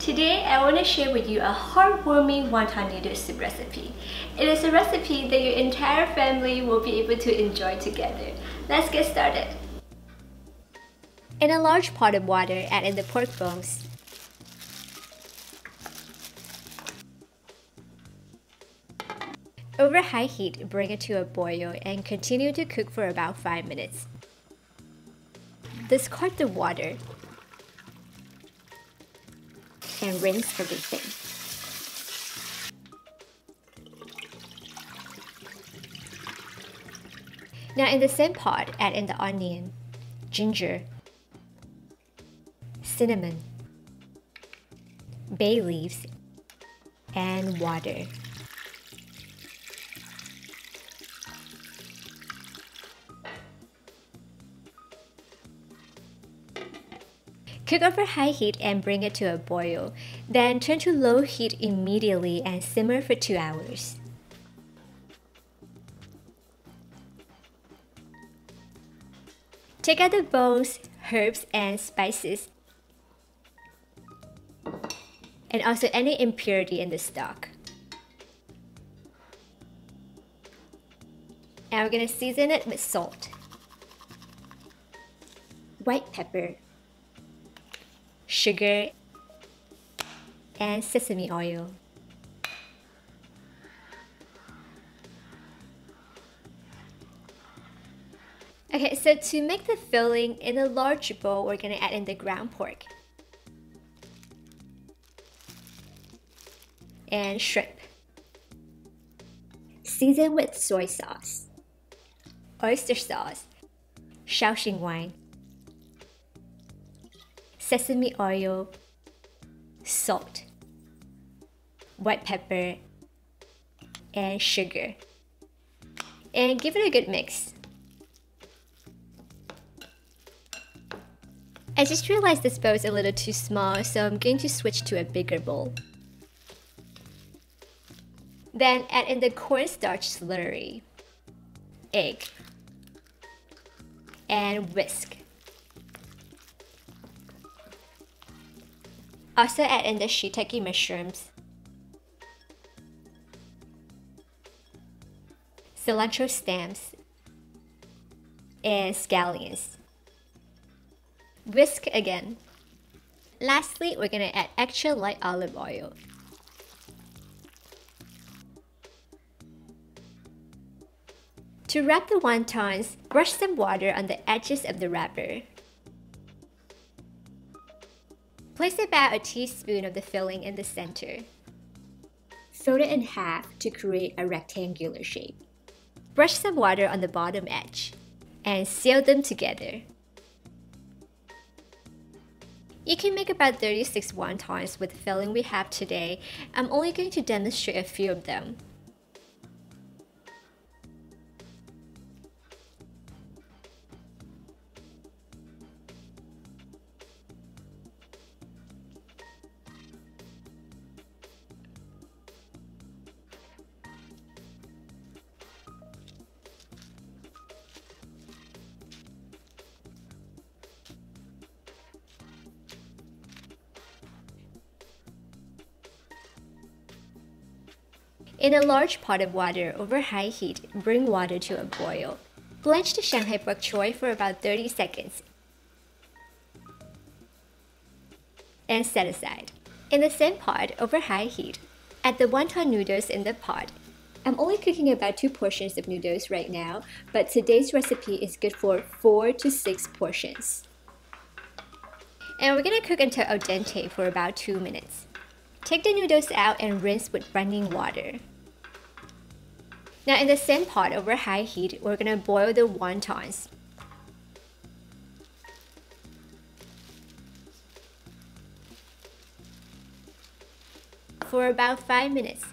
Today, I want to share with you a heartwarming wonton noodle soup recipe. It is a recipe that your entire family will be able to enjoy together. Let's get started. In a large pot of water, add in the pork bones. Over high heat, bring it to a boil and continue to cook for about 5 minutes. Discard the water and rinse everything. Now in the same pot, add in the onion, ginger, cinnamon, bay leaves, and water. Cook over high heat and bring it to a boil. Then turn to low heat immediately and simmer for 2 hours. Take out the bones, herbs, and spices, and also any impurity in the stock. And we're going to season it with salt, white pepper, sugar, and sesame oil. Okay, so to make the filling, in a large bowl, we're going to add in the ground pork and shrimp. Season with soy sauce, oyster sauce, Shaoxing wine, sesame oil, salt, white pepper, and sugar. And give it a good mix. I just realized this bowl is a little too small, so I'm going to switch to a bigger bowl. Then add in the cornstarch slurry, egg, and whisk. Also add in the shiitake mushrooms, cilantro stems, and scallions. Whisk again. Lastly, we're going to add extra light olive oil. To wrap the wontons, brush some water on the edges of the wrapper. Place about a teaspoon of the filling in the center. Fold it in half to create a rectangular shape. Brush some water on the bottom edge and seal them together. You can make about 36 wontons with the filling we have today. I'm only going to demonstrate a few of them. In a large pot of water over high heat, bring water to a boil. Blanch the Shanghai bok choy for about 30 seconds and set aside. In the same pot over high heat, add the wonton noodles in the pot. I'm only cooking about 2 portions of noodles right now, but today's recipe is good for 4 to 6 portions. And we're going to cook until al dente for about 2 minutes. Take the noodles out and rinse with running water. Now in the same pot over high heat, we're going to boil the wontons. For about 5 minutes.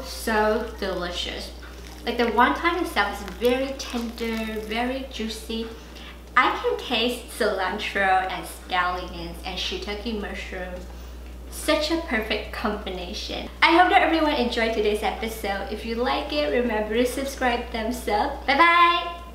So delicious. Like the wonton itself is very tender, very juicy. I can taste cilantro and scallions and shiitake mushroom. Such a perfect combination. I hope that everyone enjoyed today's episode. If you like it, remember to subscribe, thumbs up. Bye bye!